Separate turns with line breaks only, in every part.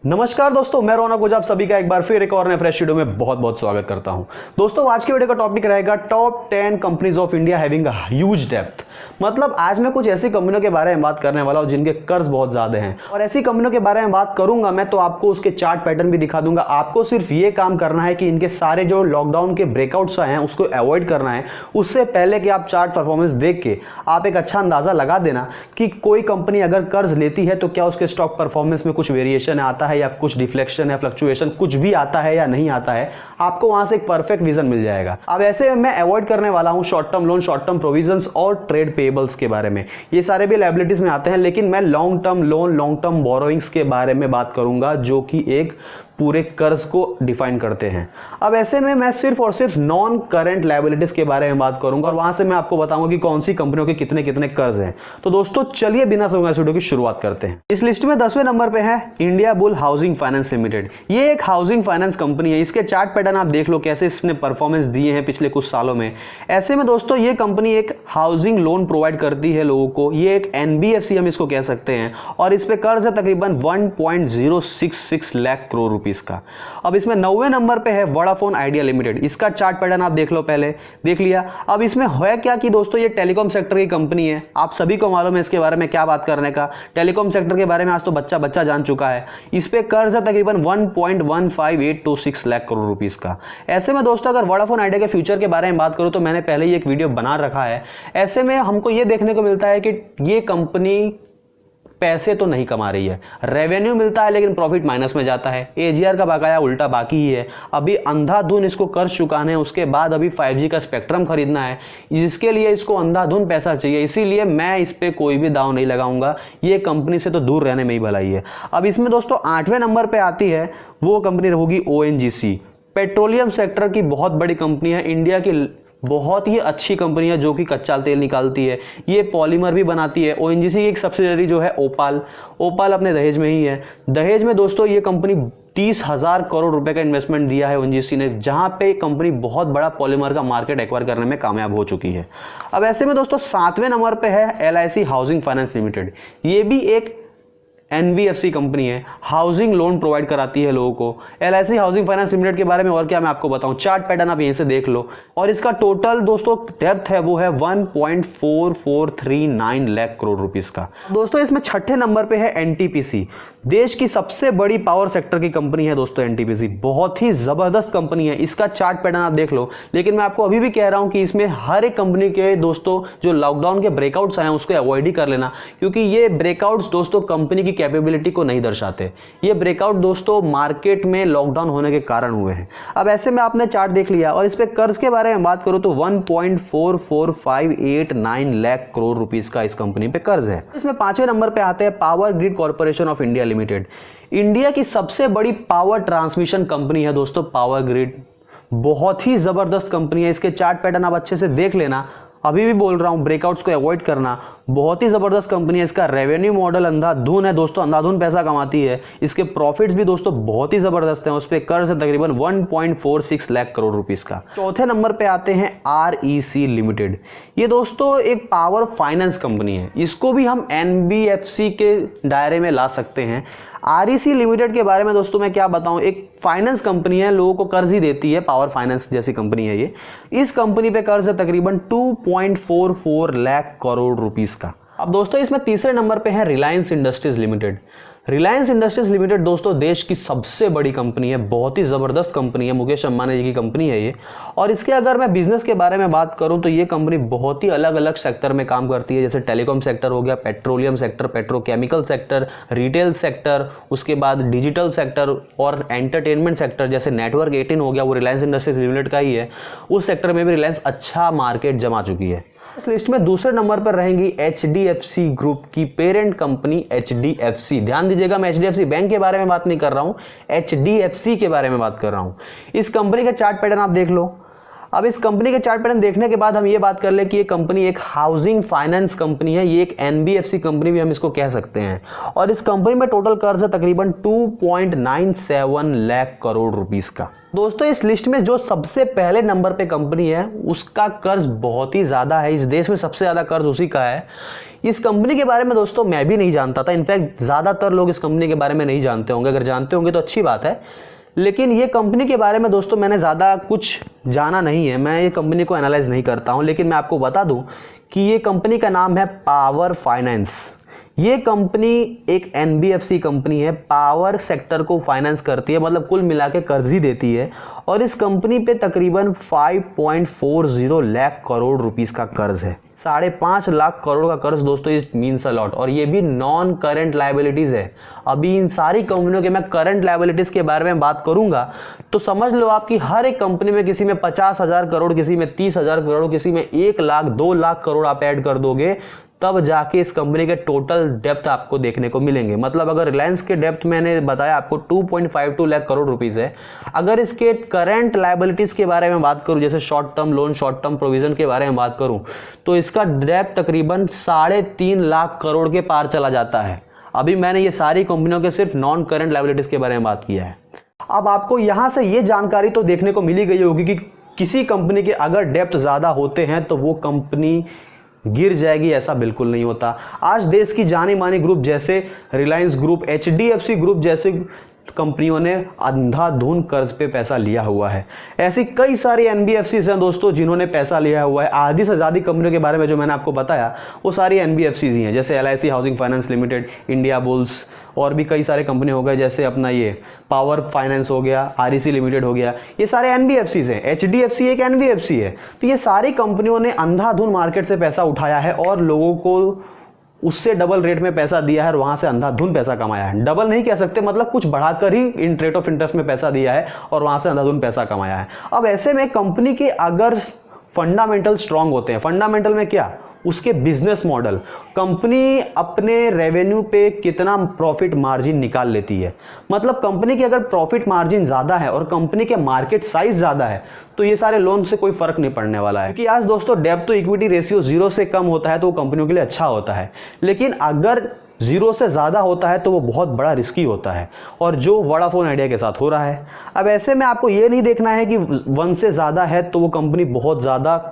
नमस्कार दोस्तों, मैं रौनक ओझा आप सभी का एक बार फिर एक और नए फ्रेश वीडियो में बहुत बहुत स्वागत करता हूं। दोस्तों आज की वीडियो का टॉपिक रहेगा top 10 companies of India having a huge depth. मतलब आज मैं कुछ ऐसी कंपनियों के बारे में बात करने वाला हूं जिनके कर्ज बहुत ज्यादा हैं, और ऐसी कंपनियों के बारे में बात करूंगा मैं तो आपको उसके चार्ट पैटर्न भी दिखा दूंगा। आपको सिर्फ ये काम करना है कि इनके सारे जो लॉकडाउन के ब्रेकआउट्स आए हैं उसको अवॉइड करना है। उससे पहले कि आप चार्ट परफॉर्मेंस देख के आप एक अच्छा अंदाजा लगा देना कि कोई कंपनी अगर कर्ज लेती है तो क्या उसके स्टॉक परफॉर्मेंस में कुछ वेरिएशन आता है या कुछ डिफ्लेक्शन या फ्लक्चुएशन कुछ भी आता है या नहीं आता है। आपको वहां से एक परफेक्ट विजन मिल जाएगा। अब ऐसे मैं अवॉइड करने वाला हूं short term loan, short term provisions और ट्रेड पेबल्स के बारे में। ये सारे भी लायबिलिटीज में आते हैं, लेकिन मैं long term loan, long term borrowings के बारे में बात करूंगा जो कि एक पूरे कर्ज को डिफाइन करते हैं। अब ऐसे में मैं सिर्फ और सिर्फ नॉन करंट लायबिलिटीज के बारे में बात करूंगा और वहां से मैं आपको बताऊंगा कि कौन सी कंपनियों के कितने कितने कर्ज हैं। तो दोस्तों चलिए बिना समय वीडियो की शुरुआत करते हैं। इस लिस्ट में 10वें नंबर पे है India bull housing finance limited. ये एक हाउसिंग फाइनेंस कंपनी है। इसके चार्ट पैटर्न आप देख लो कैसे इसने परफॉर्मेंस दिए हैं पिछले कुछ सालों में। ऐसे में दोस्तों ये कंपनी एक हाउसिंग लोन प्रोवाइड करती है लोगों को। ये एक एनबीएफसी हम इसको कह सकते हैं, और इस पे कर्ज है तकरीबन 1.066 लाख करोड़ रुपीस का। अब इसमें 9वें नंबर पे है वोडाफोन आइडिया लिमिटेड। इसका चार्ट पैटर्न आप देख लो, पहले देख लिया। अब इसमें है क्या कि दोस्तों ये टेलीकॉम सेक्टर की कंपनी है। आप सभी को मालूम है इसके बारे में क्या बात करने का। टेलीकॉम सेक्टर के बारे में आज तो बच्चा बच्चा जान चुका है। इस पे कर्ज है तकरीबन 1.15826 लाख करोड़ रुपीस का। ऐसे में दोस्तों अगर वोडाफोन आइडिया के फ्यूचर के बारे में बात करूं तो मैंने पहले ही एक वीडियो बना रखा है। ऐसे में हमको ये देखने को मिलता है कि ये कंपनी पैसे तो नहीं कमा रही है, रेवेन्यू मिलता है लेकिन प्रॉफिट माइनस में जाता है। एजीआर का बकाया उल्टा बाकी ही है। अभी अंधाधुन इसको कर्ज चुकाने हैं, उसके बाद अभी 5G का स्पेक्ट्रम खरीदना है, जिसके लिए इसको अंधाधुन पैसा चाहिए। इसीलिए मैं इस पे कोई भी दाव नहीं लगाऊंगा। ये कंपनी से तो दूर रहने में ही भलाई है। अब इसमें दोस्तों 8वें नंबर पे आती है वो कंपनी होगी ONGC। पेट्रोलियम सेक्टर की बहुत बड़ी कंपनी है, इंडिया की बहुत ही अच्छी कंपनी है जो कि कच्चा तेल निकालती है। ये पॉलीमर भी बनाती है। ONGC की एक सब्सिडरी जो है ओपाल अपने दहेज में ही है। दहेज में दोस्तों ये कंपनी 30,000 करोड़ रुपए का इन्वेस्टमेंट दिया है ONGC ने, जहां पे कंपनी बहुत बड़ा पॉलीमर का मार्केट एक्वायर करने में कामयाब हो चुकी है। अब ऐसे में दोस्तों 7वें नंबर पे है LIC हाउसिंग फाइनेंस लिमिटेड। ये भी एक एनबीएफसी कंपनी है, हाउसिंग लोन प्रोवाइड कराती है लोगों को। LIC हाउसिंग फाइनेंस लिमिटेड के बारे में और क्या मैं आपको बताऊं, चार्ट पैटर्न आप यहीं से देख लो। और इसका टोटल दोस्तों डेप्थ है वो है 1.4439 लाख करोड़ रुपीस का। दोस्तों इसमें 6ठे नंबर पे है NTPC। देश की सबसे बड़ी पावर सेक्टर की कंपनी है दोस्तों NTPC। बहुत ही जबरदस्त कंपनी है। इसका चार्ट पैटर्न आप देख लो। लेकिन मैं आपको अभी भी कह रहा हूं कि इसमें हर एक कंपनी के दोस्तों जो लॉकडाउन के ब्रेकआउट्स आए हैं उसको अवॉइड ही कर लेना, क्योंकि ये ब्रेकआउट्स दोस्तों कंपनी की कैपेबिलिटी को नहीं दर्शाते। ये ब्रेकआउट दोस्तों मार्केट में लॉकडाउन होने के कारण हुए हैं। अब ऐसे में आपने चार्ट देख लिया, और इस पे कर्ज के बारे में बात करूं तो 1.4589 लाख करोड़ रुपीस का इस कंपनी पे कर्ज है। इसमें 5वें नंबर पे आते हैं power grid corporation of India limited. India की सबसे बड़ी पावर ट्रांसमिशन कंपनी है दोस्तों पावर ग्रिड। बहुत ही जबरदस्त कंपनी है। इसके चार्ट पैटर्न आप अच्छे से देख लेना। अभी भी बोल रहा हूं ब्रेकआउट्स को अवॉइड करना। बहुत ही जबरदस्त कंपनी है। इसका रेवेन्यू मॉडल अंधाधुन है दोस्तों, अंधाधुन पैसा कमाती है। इसके प्रॉफिट्स भी दोस्तों बहुत ही जबरदस्त हैं। उस पे कर्ज है तकरीबन 1.46 लाख करोड़ रुपीस का। चौथे नंबर पे आते हैं REC लिमिटेड। ये दोस्तों एक पावर फाइनेंस कंपनी है। इसको भी हम NBFC के दायरे में ला सकते हैं। REC लिमिटेड के बारे में दोस्तों मैं क्या बताऊं, एक फाइनेंस कंपनी है, लोगों को कर्ज ही देती है। पावर फाइनेंस जैसी कंपनी है ये। इस कंपनी पे कर्ज है तकरीबन 2.44 लाख करोड़ रुपीस का। अब दोस्तों इसमें तीसरे नंबर पे है Reliance industries limited. Reliance industries limited दोस्तों देश की सबसे बड़ी कंपनी है। बहुत ही जबरदस्त कंपनी है, मुकेश अंबानी जी की कंपनी है ये। और इसके अगर मैं बिजनेस के बारे में बात करूं तो ये कंपनी बहुत ही अलग अलग सेक्टर में काम करती है, जैसे टेलीकॉम सेक्टर हो गया, petroleum sector, petrochemical sector, retail sector, उसके बाद डिजिटल सेक्टर और एंटरटेनमेंट सेक्टर जैसे नेटवर्क 18 हो गया, वो रिलायंस इंडस्ट्रीज लिमिटेड का ही है। उस सेक्टर में भी रिलायंस अच्छा मार्केट जमा चुकी है। इस लिस्ट में दूसरे नंबर पर रहेंगी HDFC ग्रुप की पेरेंट कंपनी HDFC। ध्यान दीजिएगा, मैं HDFC बैंक के बारे में बात नहीं कर रहा हूं, HDFC के बारे में बात कर रहा हूं। इस कंपनी का चार्ट पैटर्न आप देख लो। अब इस कंपनी के चार्ट पैटर्न देखने के बाद हम ये बात कर ले कि ये कंपनी एक हाउसिंग फाइनेंस कंपनी है, ये एक एनबीएफसी कंपनी भी हम इसको कह सकते हैं। और इस कंपनी में टोटल कर्ज है तकरीबन 2.97 लाख करोड़ रुपीस का। दोस्तों इस लिस्ट में जो सबसे पहले नंबर पे कंपनी है उसका कर्ज बहुत ही ज़्यादा है, इस देश में सबसे ज़्यादा कर्ज उसी का है। इस कंपनी के बारे में दोस्तों मैं भी नहीं जानता था, इनफैक्ट ज़्यादातर लोग इस कंपनी के बारे में नहीं जानते होंगे, अगर जानते होंगे तो अच्छी बात है। लेकिन ये कंपनी के बारे में दोस्तों मैंने ज़्यादा कुछ जाना नहीं है, मैं ये कंपनी को एनालाइज नहीं करता हूँ। लेकिन मैं आपको बता दूँ कि ये कंपनी का नाम है पावर फाइनेंस। ये कंपनी एक एनबीएफसी कंपनी है, पावर सेक्टर को फाइनेंस करती है, मतलब कुल मिला के कर्ज ही देती है। और इस कंपनी पे तकरीबन 5.40 लाख करोड़ रुपीस का कर्ज है, 5.5 लाख करोड़ का कर्ज दोस्तों, इट मीन्स अ लॉट। और ये भी नॉन करंट लायबिलिटीज है। अभी इन सारी कंपनियों के मैं करंट लायबिलिटीज के बारे में बात करूंगा तो समझ लो आप कि हर एक कंपनी में किसी में 50,000 करोड़, किसी में 30,000 करोड़, किसी में 1 लाख 2 लाख करोड़ आप ऐड कर दोगे तब जाके इस कंपनी के टोटल डेप्थ आपको देखने को मिलेंगे। मतलब अगर रिलायंस के डेप्थ मैंने बताया आपको 2.52 लाख करोड़ रुपीस है, अगर इसके करंट लायबिलिटीज के बारे में बात करूं, जैसे short term loan, short term provision के बारे में बात करूं, तो इसका डेप्थ तकरीबन 3.5 लाख करोड़ के पार चला जाता है। अभी मैंने ये सारी कंपनियों के सिर्फ नॉन करंट लायबिलिटीज के बारे में बात किया है। अब आपको यहां से ये जानकारी तो देखने को मिली गई होगी कि किसी कंपनी के अगर डेप्थ ज्यादा होते हैं तो वो कंपनी गिर जाएगी, ऐसा बिल्कुल नहीं होता। आज देश की जानी मानी ग्रुप जैसे रिलायंस ग्रुप, एचडीएफसी ग्रुप जैसे कंपनियों ने अंधाधुन कर्ज पे पैसा लिया हुआ है। ऐसी कई सारी एनबीएफसीज हैं दोस्तों जिन्होंने पैसा लिया हुआ है। आधी से ज़्यादा कंपनियों के बारे में जो मैंने आपको बताया वो सारी एनबीएफसीज ही हैं, जैसे LIC housing finance limited, India bulls, और भी कई सारे कंपनी हो गए, जैसे अपना ये पावर फाइनेंस हो गया, आरईसी लिमिटेड हो गया, ये सारे एनबीएफसीज हैं। एचडीएफसी एक एनबीएफसी है। तो ये सारी कंपनियों ने अंधाधुन मार्केट से पैसा उठाया है और लोगों को उससे डबल रेट में पैसा दिया है और वहां से अंधाधुन पैसा कमाया है। डबल नहीं कह सकते, मतलब कुछ बढ़ाकर ही रेट ऑफ इंटरेस्ट में पैसा दिया है और वहां से अंधाधुन पैसा कमाया है। अब ऐसे में कंपनी के अगर फंडामेंटल स्ट्रांग होते हैं, फंडामेंटल में क्या, उसके बिजनेस मॉडल, कंपनी अपने रेवेन्यू पे कितना प्रॉफिट मार्जिन निकाल लेती है। मतलब कंपनी की अगर प्रॉफिट मार्जिन ज़्यादा है और कंपनी के मार्केट साइज ज़्यादा है तो ये सारे लोन से कोई फर्क नहीं पड़ने वाला है। क्योंकि आज दोस्तों डेब्ट टू इक्विटी रेशियो 0 से कम होता है तो वो कंपनियों के लिए अच्छा होता है, लेकिन अगर 0 से ज़्यादा होता है तो वो बहुत बड़ा रिस्की होता है, और जो वोडाफोन आइडिया के साथ हो रहा है। अब ऐसे में आपको ये नहीं देखना है कि 1 से ज़्यादा है तो वो कंपनी बहुत ज़्यादा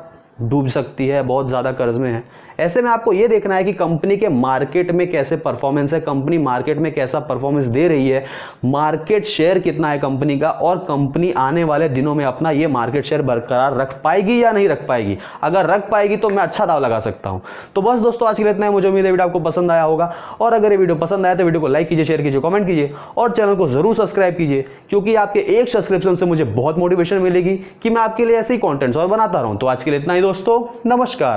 डूब सकती है, बहुत ज़्यादा कर्ज में है। ऐसे में आपको ये देखना है कि कंपनी के मार्केट में कैसे परफॉर्मेंस है, कंपनी मार्केट में कैसा परफॉर्मेंस दे रही है, मार्केट शेयर कितना है कंपनी का, और कंपनी आने वाले दिनों में अपना ये मार्केट शेयर बरकरार रख पाएगी या नहीं रख पाएगी। अगर रख पाएगी तो मैं अच्छा दाव लगा सकता हूं। तो बस दोस्तों आज के लिए इतना है। मुझे उम्मीद है वीडियो आपको पसंद आया होगा, और अगर ये वीडियो पसंद आया तो वीडियो को लाइक कीजिए, शेयर कीजिए, कमेंट कीजिए और चैनल को जरूर सब्सक्राइब कीजिए, क्योंकि आपके एक सब्सक्रिप्शन से मुझे बहुत मोटिवेशन मिलेगी कि मैं आपके लिए ऐसे ही कॉन्टेंट्स और बनाता रहूं। तो आज के लिए इतना ही दोस्तों, नमस्कार।